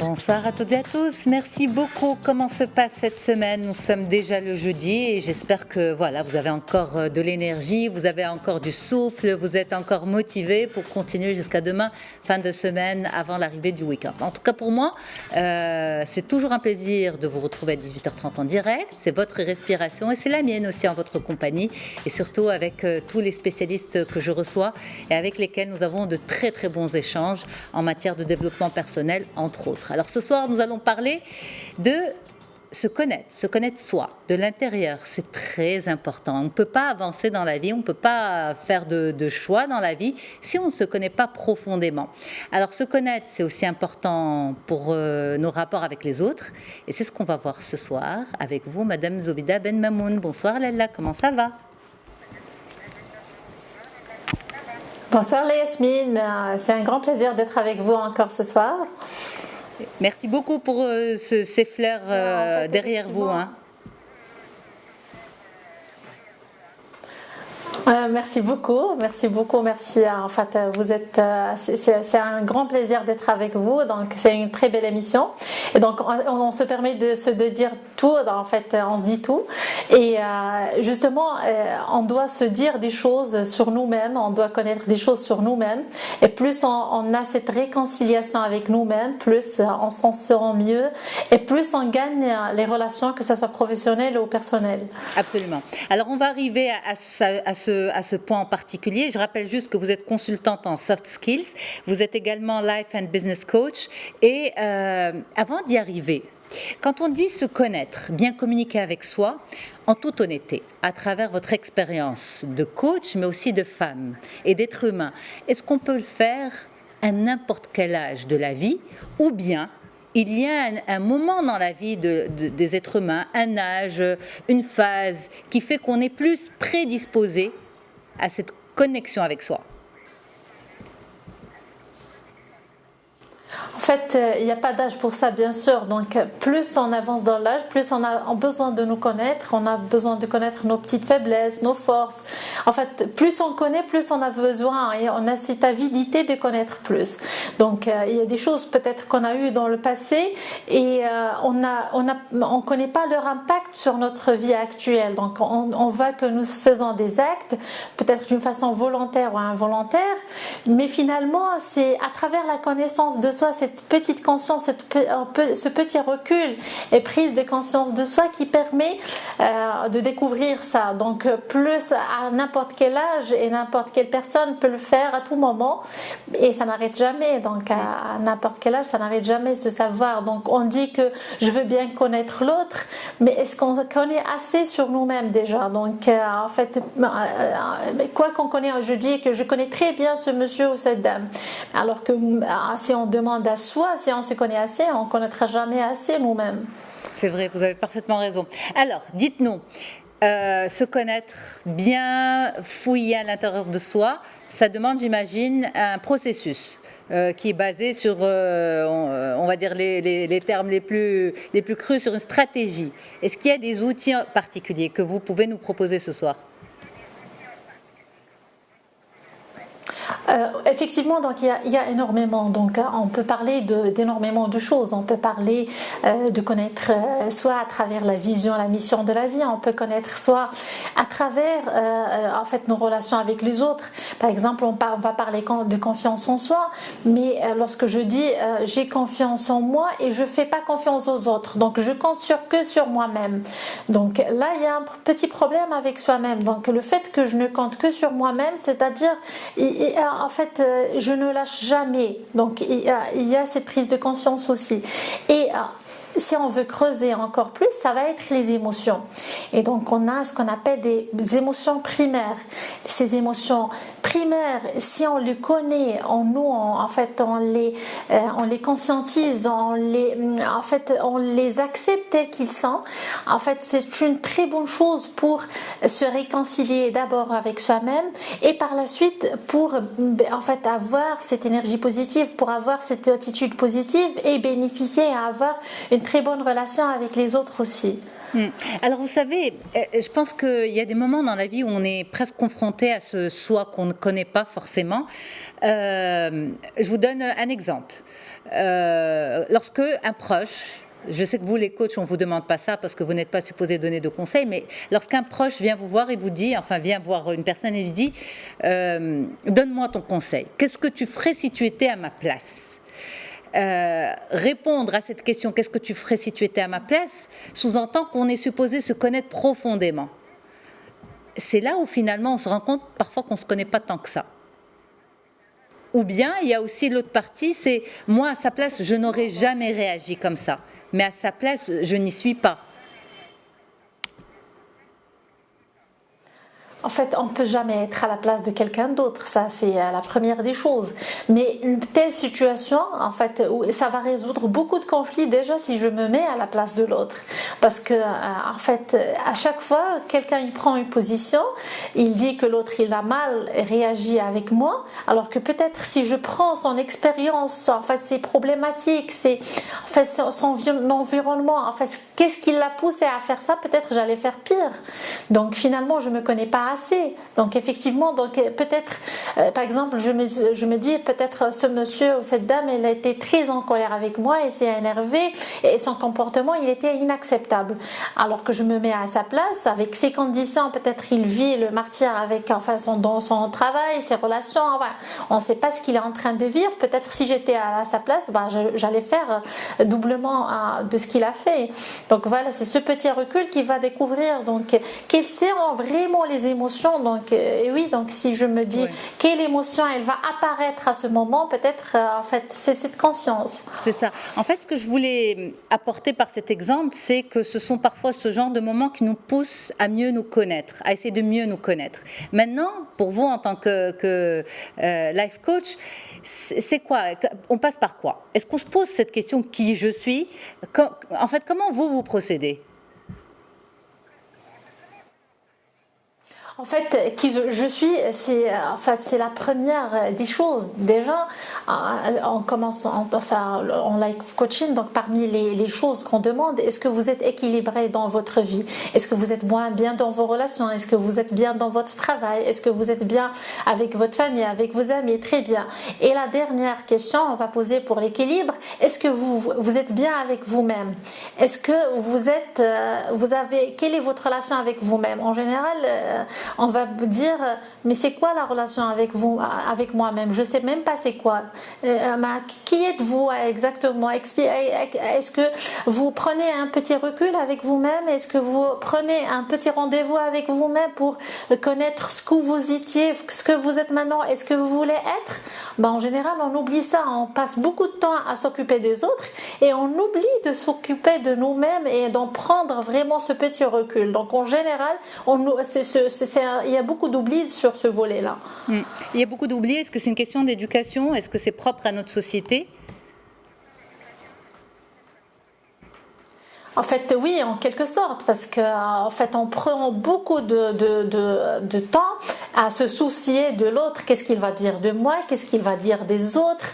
Bonsoir à toutes et à tous, merci beaucoup. Comment se passe cette semaine? Nous sommes déjà le jeudi et j'espère que voilà, vous avez encore de l'énergie, vous avez encore du souffle, vous êtes encore motivés pour continuer jusqu'à demain, fin de semaine, avant l'arrivée du week-end. En tout cas pour moi, c'est toujours un plaisir de vous retrouver à 18h30 en direct, c'est votre respiration et c'est la mienne aussi en votre compagnie et surtout avec tous les spécialistes que je reçois et avec lesquels nous avons de très très bons échanges en matière de développement personnel entre autres. Alors ce soir, nous allons parler de se connaître soi, de l'intérieur. C'est très important. On ne peut pas avancer dans la vie, on ne peut pas faire de choix dans la vie si on ne se connaît pas profondément. Alors se connaître, c'est aussi important pour nos rapports avec les autres. Et c'est ce qu'on va voir ce soir avec vous, Madame Zobida Ben Mamoun. Bonsoir Lella, comment ça va? Bonsoir Yasmine, c'est un grand plaisir d'être avec vous encore ce soir. Merci beaucoup pour ces fleurs derrière vous. Merci beaucoup. En fait, vous êtes, c'est un grand plaisir d'être avec vous. Donc, c'est une très belle émission. Et donc, on se permet de dire tout. En fait, on se dit tout. Et justement, on doit se dire des choses sur nous-mêmes. On doit connaître des choses sur nous-mêmes. Et plus on a cette réconciliation avec nous-mêmes, plus on s'en sent mieux. Et plus on gagne les relations, que ce soit professionnelles ou personnelles. Absolument. Alors, on va arriver à ce point en particulier. Je rappelle juste que vous êtes consultante en soft skills, vous êtes également life and business coach et avant d'y arriver, quand on dit se connaître, bien communiquer avec soi, en toute honnêteté, à travers votre expérience de coach, mais aussi de femme et d'être humain, est-ce qu'on peut le faire à n'importe quel âge de la vie ou bien il y a un moment dans la vie des êtres humains, un âge, une phase qui fait qu'on est plus prédisposé à cette connexion avec soi. En fait, il n'y a pas d'âge pour ça, bien sûr. Donc, plus on avance dans l'âge, plus on a besoin de nous connaître. On a besoin de connaître nos petites faiblesses, nos forces. En fait, plus on connaît, plus on a besoin. Et on a cette avidité de connaître plus. Donc, il y a des choses peut-être qu'on a eues dans le passé et on connaît pas leur impact sur notre vie actuelle. Donc, on voit que nous faisons des actes, peut-être d'une façon volontaire ou involontaire, mais finalement, c'est à travers la connaissance de soi, cette petite conscience, ce petit recul et prise de conscience de soi qui permet de découvrir ça. Donc plus à n'importe quel âge et n'importe quelle personne peut le faire à tout moment et ça n'arrête jamais. Donc à n'importe quel âge, ça n'arrête jamais ce savoir. Donc on dit que je veux bien connaître l'autre, mais est-ce qu'on connaît assez sur nous-mêmes déjà? Donc en fait, quoi qu'on connaît, je dis que je connais très bien ce monsieur ou cette dame. Alors que si on demande à soi, si on se connaît assez, on ne connaîtra jamais assez nous-mêmes. C'est vrai, vous avez parfaitement raison. Alors, dites-nous, se connaître, bien fouiller à l'intérieur de soi, ça demande, j'imagine, un processus qui est basé sur, on va dire, les termes les plus crus, sur une stratégie. Est-ce qu'il y a des outils particuliers que vous pouvez nous proposer ce soir ? Effectivement, donc il y a énormément. Donc on peut parler d'énormément de choses. On peut parler de connaître soit à travers la vision, la mission de la vie. On peut connaître soit à travers en fait nos relations avec les autres. Par exemple, on va parler de confiance en soi. Mais lorsque je dis j'ai confiance en moi et je fais pas confiance aux autres, donc je compte que sur moi-même. Donc là, il y a un petit problème avec soi-même. Donc le fait que je ne compte que sur moi-même, c'est-à-dire en fait, je ne lâche jamais. Donc, il y a cette prise de conscience aussi. Et si on veut creuser encore plus, ça va être les émotions. Et donc, on a ce qu'on appelle des émotions primaires. Ces émotions primaires, si on les connaît en nous, en fait, on les conscientise, on les accepte tels qu'ils sont. En fait, c'est une très bonne chose pour se réconcilier d'abord avec soi-même et par la suite pour en fait avoir cette énergie positive, pour avoir cette attitude positive et bénéficier à avoir une très bonne relation avec les autres aussi. Alors vous savez, je pense qu'il y a des moments dans la vie où on est presque confronté à ce soi qu'on ne connaît pas forcément. Je vous donne un exemple. Lorsque un proche, je sais que vous les coachs, on ne vous demande pas ça parce que vous n'êtes pas supposé donner de conseils, mais lorsqu'un proche vient vous voir et vous dit, enfin vient voir une personne et lui dit, donne-moi ton conseil, qu'est-ce que tu ferais si tu étais à ma place ? Répondre à cette question, qu'est-ce que tu ferais si tu étais à ma place, sous-entend qu'on est supposé se connaître profondément. C'est là où finalement on se rend compte parfois qu'on ne se connaît pas tant que ça. Ou bien il y a aussi l'autre partie, c'est moi à sa place je n'aurais jamais réagi comme ça, mais à sa place je n'y suis pas. En fait, on ne peut jamais être à la place de quelqu'un d'autre, ça c'est la première des choses. Mais une telle situation, en fait, ça va résoudre beaucoup de conflits déjà si je me mets à la place de l'autre. Parce que, en fait, à chaque fois, quelqu'un il prend une position, il dit que l'autre il a mal réagi avec moi, alors que peut-être si je prends son expérience, en fait, ses problématiques, en fait, son environnement, en fait, qu'est-ce qui l'a poussé à faire ça, peut-être j'allais faire pire. Donc finalement, je ne me connais pas assez. Donc effectivement, donc peut-être, par exemple, je me dis peut-être ce monsieur ou cette dame, elle a été très en colère avec moi, elle s'est énervée et son comportement, il était inacceptable. Alors que je me mets à sa place, avec ses conditions, peut-être il vit le martyre avec enfin dans son travail, ses relations, enfin, on ne sait pas ce qu'il est en train de vivre. Peut-être si j'étais à sa place, j'allais faire doublement de ce qu'il a fait. Donc voilà, c'est ce petit recul qu'il va découvrir. Donc quelles sont vraiment les émotions. Donc oui, donc si je me dis quelle émotion elle va apparaître à ce moment, peut-être en fait c'est cette conscience. C'est ça. En fait, ce que je voulais apporter par cet exemple, c'est que ce sont parfois ce genre de moments qui nous poussent à mieux nous connaître, à essayer de mieux nous connaître. Maintenant, pour vous en tant que life coach, c'est quoi ? On passe par quoi ? Est-ce qu'on se pose cette question qui je suis ? En fait, comment vous procédez ? En fait, qui je suis, c'est la première des choses. Déjà, on commence en life coaching, donc parmi les choses qu'on demande, est-ce que vous êtes équilibré dans votre vie ? Est-ce que vous êtes bien dans vos relations ? Est-ce que vous êtes bien dans votre travail ? Est-ce que vous êtes bien avec votre famille, avec vos amis ? Très bien. Et la dernière question, on va poser pour l'équilibre, est-ce que vous êtes bien avec vous-même ? Est-ce que quelle est votre relation avec vous-même ? En général, on va me dire mais c'est quoi la relation avec vous, avec moi-même, je sais même pas c'est quoi. Qui êtes-vous exactement? Est-ce que vous prenez un petit recul avec vous-même? Est-ce que vous prenez un petit rendez-vous avec vous-même pour connaître ce que vous étiez, ce que vous êtes maintenant, est-ce que vous voulez être? En général on oublie ça, on passe beaucoup de temps à s'occuper des autres et on oublie de s'occuper de nous-mêmes et d'en prendre vraiment ce petit recul. Donc en général il y a beaucoup d'oubli sur ce volet-là. Il y a beaucoup d'oubli. Est-ce que c'est une question d'éducation? Est-ce que c'est propre à notre société? En fait, oui, en quelque sorte, parce que en fait, on prend beaucoup de temps à se soucier de l'autre. Qu'est-ce qu'il va dire de moi? Qu'est-ce qu'il va dire des autres?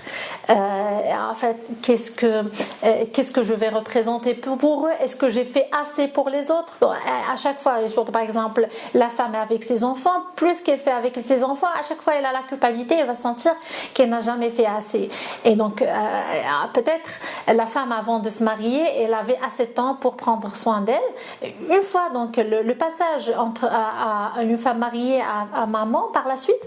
En fait, qu'est-ce que je vais représenter pour eux? Est-ce que j'ai fait assez pour les autres? Donc, à chaque fois, et surtout par exemple, la femme avec ses enfants, plus qu'elle fait avec ses enfants, à chaque fois, elle a la culpabilité, elle va sentir qu'elle n'a jamais fait assez. Et donc, peut-être la femme avant de se marier, elle avait assez de temps pour prendre soin d'elle. Une fois donc le passage entre à une femme mariée à maman par la suite,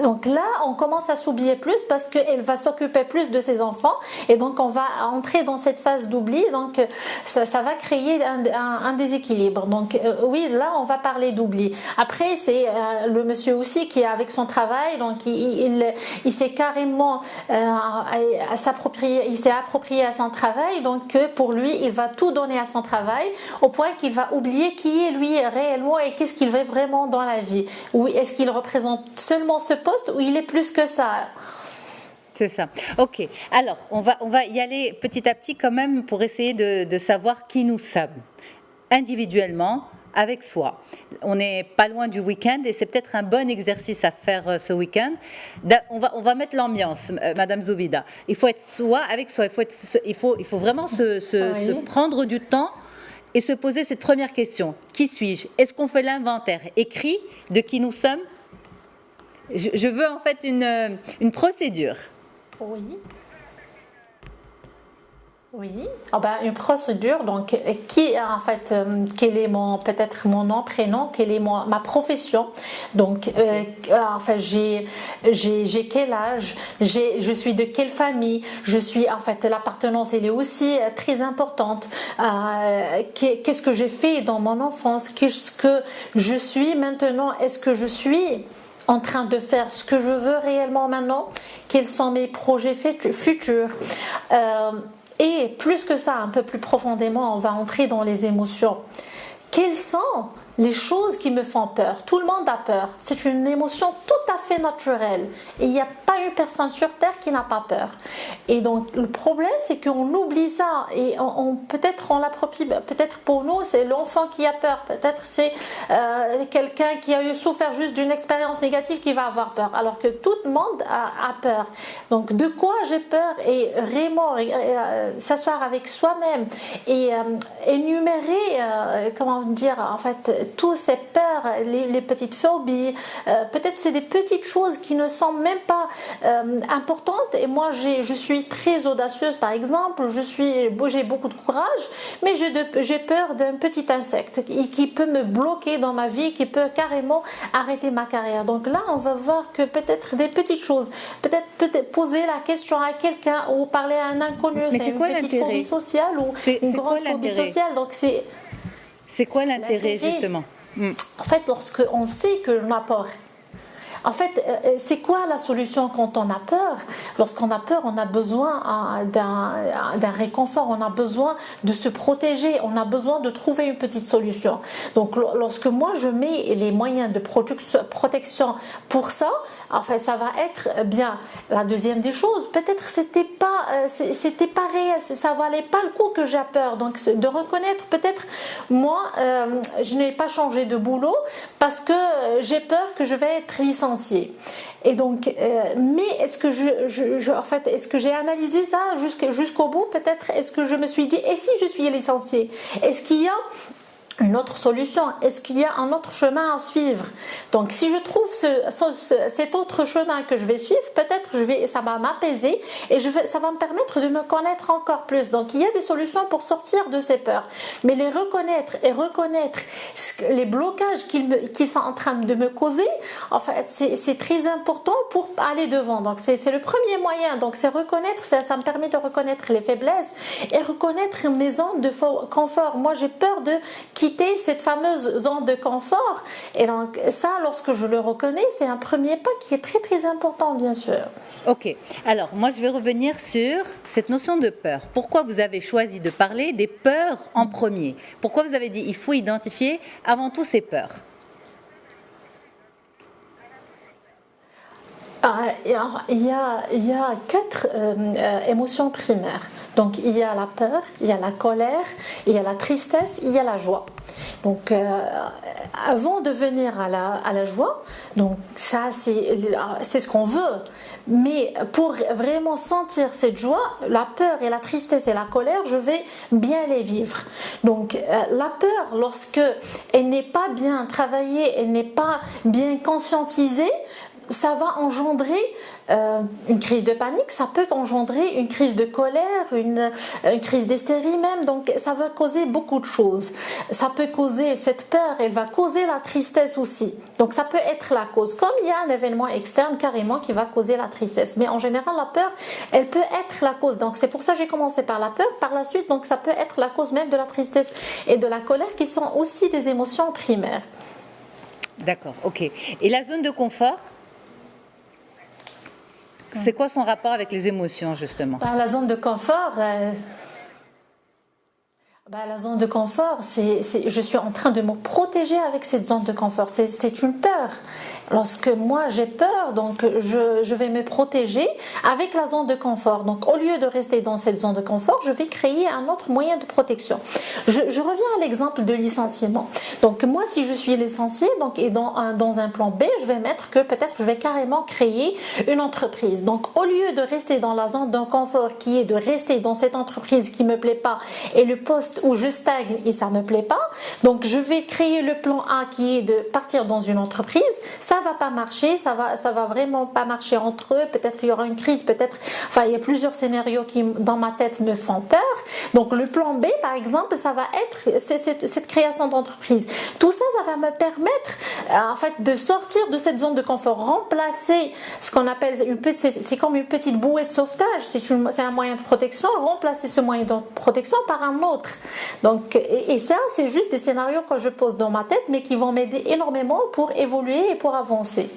donc là on commence à s'oublier plus parce qu'elle va s'occuper plus de ses enfants et donc on va entrer dans cette phase d'oubli, donc ça va créer un déséquilibre. Donc oui, là on va parler d'oubli. Après c'est le monsieur aussi qui est avec son travail, donc il s'est carrément il s'est approprié à son travail, donc pour lui il va tout donner à son travail au point qu'il va oublier qui est lui réellement et qu'est-ce qu'il veut vraiment dans la vie. Ou est-ce qu'il représente seulement ce poste ou il est plus que ça? C'est ça. Ok. Alors, on va y aller petit à petit quand même pour essayer de savoir qui nous sommes individuellement, avec soi. On n'est pas loin du week-end et c'est peut-être un bon exercice à faire ce week-end. On va mettre l'ambiance, Madame Zoubida. Il faut être soi avec soi. Il faut vraiment se prendre du temps et se poser cette première question. Qui suis-je? Est-ce qu'on fait l'inventaire écrit de qui nous sommes? Je veux en fait une procédure. Oui. Oui, une procédure, donc qui en fait, quel est peut-être mon nom, prénom, quelle est ma profession, donc enfin j'ai quel âge, je suis de quelle famille, je suis en fait l'appartenance elle est aussi très importante, qu'est-ce que j'ai fait dans mon enfance, qu'est-ce que je suis maintenant, est-ce que je suis en train de faire ce que je veux réellement maintenant, quels sont mes projets futurs. Et plus que ça, un peu plus profondément, on va entrer dans les émotions. Quelles sont les choses qui me font peur? Tout le monde a peur. C'est une émotion tout à fait naturelle. Et il n'y a pas une personne sur Terre qui n'a pas peur. Et donc, le problème, c'est qu'on oublie ça. Et peut-être on l'approprie. Peut-être pour nous, c'est l'enfant qui a peur. Peut-être c'est quelqu'un qui a souffert juste d'une expérience négative qui va avoir peur. Alors que tout le monde a peur. Donc, de quoi j'ai peur? Et vraiment, s'asseoir avec soi-même et énumérer, comment dire, en fait, toutes ces peurs, les petites phobies, peut-être c'est des petites choses qui ne sont même pas importantes. Et moi, je suis très audacieuse, par exemple, j'ai beaucoup de courage, mais j'ai peur d'un petit insecte qui peut me bloquer dans ma vie, qui peut carrément arrêter ma carrière. Donc là, on va voir que peut-être des petites choses, peut-être poser la question à quelqu'un ou parler à un inconnu, c'est une petite phobie sociale ou une grande phobie sociale. Donc c'est quoi l'intérêt justement? En fait, lorsqu'on sait que l'on a peur, en fait, c'est quoi la solution quand on a peur? Lorsqu'on a peur, on a besoin d'un réconfort, on a besoin de se protéger, on a besoin de trouver une petite solution. Donc, lorsque moi je mets les moyens de protection pour ça, en fait, ça va être bien. La deuxième des choses, peut-être c'était pas réel, ça valait pas le coup que j'ai peur. Donc, de reconnaître peut-être moi, je n'ai pas changé de boulot parce que j'ai peur que je vais être licenciée. Et donc, mais est-ce que en fait, est-ce que j'ai analysé ça jusqu'au bout? Peut-être est-ce que je me suis dit, et si je suis licenciée? Est-ce qu'il y a une autre solution? Est-ce qu'il y a un autre chemin à suivre? Donc, si je trouve cet autre chemin que je vais suivre, peut-être ça va m'apaiser et ça va me permettre de me connaître encore plus. Donc, il y a des solutions pour sortir de ces peurs. Mais les reconnaître et reconnaître les blocages qui sont en train de me causer, en fait, c'est très important pour aller devant. Donc, c'est le premier moyen. Donc, c'est reconnaître, ça me permet de reconnaître les faiblesses et reconnaître mes zones de confort. Moi, j'ai peur de quitter cette fameuse zone de confort. Et donc ça, lorsque je le reconnais, c'est un premier pas qui est très très important, bien sûr. Ok, alors moi je vais revenir sur cette notion de peur. Pourquoi vous avez choisi de parler des peurs en premier? Pourquoi vous avez dit il faut identifier avant tout ces peurs? Il y a 4 émotions primaires. Donc il y a la peur, il y a la colère, il y a la tristesse, il y a la joie. Donc avant de venir à la joie, donc ça c'est ce qu'on veut. Mais pour vraiment sentir cette joie, la peur et la tristesse et la colère, je vais bien les vivre. Donc la peur, lorsque elle n'est pas bien travaillée, elle n'est pas bien conscientisée, ça va engendrer une crise de panique, ça peut engendrer une crise de colère, une crise d'hystérie même, donc ça va causer beaucoup de choses. Ça peut causer cette peur, elle va causer la tristesse aussi. Donc ça peut être la cause, comme il y a un événement externe carrément qui va causer la tristesse. Mais en général, la peur, elle peut être la cause. Donc c'est pour ça que j'ai commencé par la peur, par la suite, donc ça peut être la cause même de la tristesse et de la colère qui sont aussi des émotions primaires. D'accord, ok. Et la zone de confort ? C'est quoi son rapport avec les émotions, justement? La zone de confort, la zone de confort, je suis en train de me protéger avec cette zone de confort. C'est une peur. Lorsque moi j'ai peur, donc je vais me protéger avec la zone de confort. Donc au lieu de rester dans cette zone de confort, je vais créer un autre moyen de protection. Je reviens à l'exemple de licenciement. Donc moi, si je suis licenciée, donc et dans un plan B, je vais mettre que peut-être je vais carrément créer une entreprise. Donc au lieu de rester dans la zone de confort qui est de rester dans cette entreprise qui me plaît pas et le poste où je stagne et ça me plaît pas, donc je vais créer le plan A qui est de partir dans une entreprise. Ça va pas marcher, ça va vraiment pas marcher entre eux. Peut-être il y aura une crise, peut-être. Enfin, il y a plusieurs scénarios qui dans ma tête me font peur. Donc le plan B, par exemple, ça va être cette création d'entreprise. Tout ça, ça va me permettre en fait de sortir de cette zone de confort, remplacer ce qu'on appelle c'est comme une petite bouée de sauvetage. C'est un moyen de protection, remplacer ce moyen de protection par un autre. Donc et ça, c'est juste des scénarios que je pose dans ma tête, mais qui vont m'aider énormément pour évoluer et pour avancer.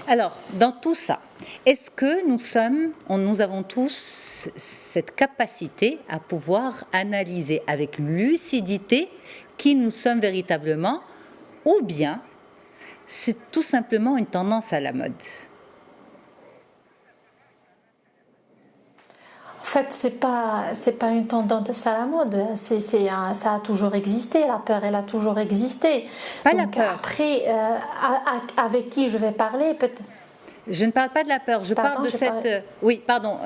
Alors, dans tout ça, est-ce que nous avons tous cette capacité à pouvoir analyser avec lucidité qui nous sommes véritablement, ou bien c'est tout simplement une tendance à la mode? En fait, c'est pas une tendance à la mode. Ça a toujours existé. La peur, elle a toujours existé. Pas Donc, la peur. Après, avec qui je vais parler, peut-être. Je ne parle pas de la peur, je parle de cette... Oui, pardon,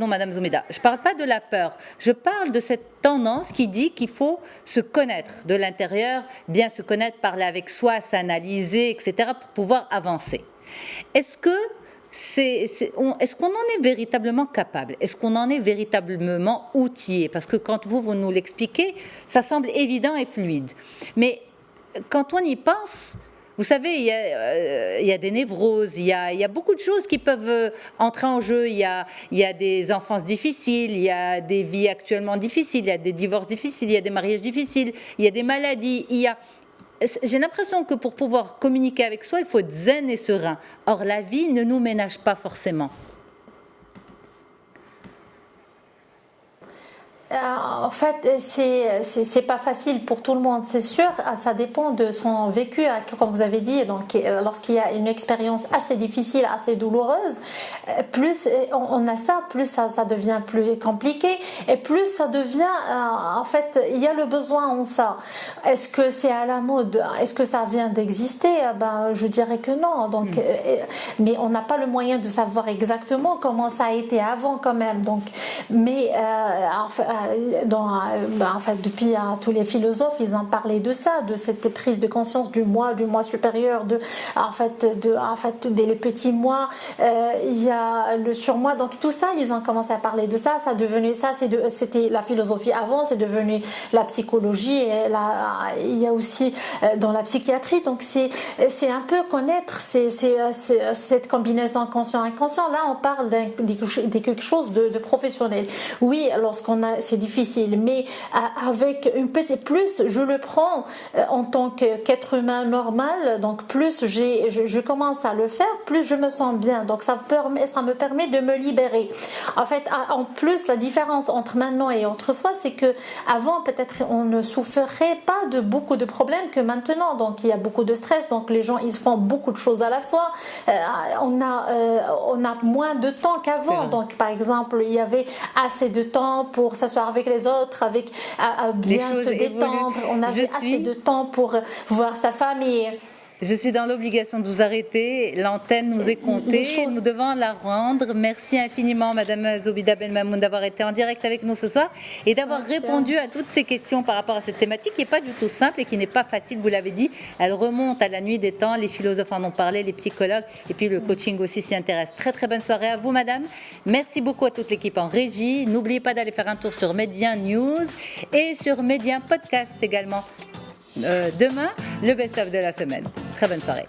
Madame Zoumida. Je ne parle pas de la peur, je parle de cette tendance qui dit qu'il faut se connaître de l'intérieur, bien se connaître, parler avec soi, s'analyser, etc., pour pouvoir avancer. Est-ce qu'on en est véritablement capable? Est-ce qu'on en est véritablement outillé? Parce que quand vous nous l'expliquez, ça semble évident et fluide. Mais quand on y pense... Vous savez, il y a des névroses, il y a beaucoup de choses qui peuvent entrer en jeu. Il y a des enfances difficiles, il y a des vies actuellement difficiles, il y a des divorces difficiles, il y a des mariages difficiles, il y a des maladies. J'ai l'impression que pour pouvoir communiquer avec soi, il faut être zen et serein. Or, la vie ne nous ménage pas forcément. En fait, c'est pas facile pour tout le monde, c'est sûr. Ça dépend de son vécu, comme vous avez dit. Donc, lorsqu'il y a une expérience assez difficile, assez douloureuse, plus on a ça, plus ça devient plus compliqué, et plus ça devient. En fait, il y a le besoin en ça. Est-ce que c'est à la mode? Est-ce que ça vient d'exister? Ben, je dirais que non. Donc, mais on n'a pas le moyen de savoir exactement comment ça a été avant, quand même. Donc, mais en fait, depuis tous les philosophes, ils ont parlé de ça, de cette prise de conscience du moi supérieur, des petits moi, il y a le surmoi. Donc tout ça, ils ont commencé à parler de ça. C'était la philosophie avant, c'est devenu la psychologie. Et il y a aussi dans la psychiatrie. Donc c'est un peu connaître cette combinaison conscient-inconscient. Là, on parle de quelque chose de professionnel. Oui, c'est difficile, mais avec une petite plus, je le prends en tant qu'être humain normal. Donc plus je commence à le faire, plus je me sens bien. Donc ça me permet de me libérer. En fait, en plus, la différence entre maintenant et autrefois, c'est que avant, peut-être, on ne souffrait pas de beaucoup de problèmes que maintenant. Donc il y a beaucoup de stress. Donc les gens, ils font beaucoup de choses à la fois. On a moins de temps qu'avant. Donc par exemple, il y avait assez de temps pour s'asseoir avec les autres, à bien se détendre. On avait assez de temps pour voir sa famille. Je suis dans l'obligation de vous arrêter. L'antenne nous est comptée. Nous devons la rendre. Merci infiniment, Madame Zoubida Benmamoun, d'avoir été en direct avec nous ce soir et d'avoir répondu à toutes ces questions par rapport à cette thématique qui n'est pas du tout simple et qui n'est pas facile, vous l'avez dit. Elle remonte à la nuit des temps. Les philosophes en ont parlé, les psychologues et puis le coaching aussi s'y intéresse. Très, très bonne soirée à vous, Madame. Merci beaucoup à toute l'équipe en régie. N'oubliez pas d'aller faire un tour sur Média News et sur Média Podcast également. Demain, le best-of de la semaine. Très bonne soirée.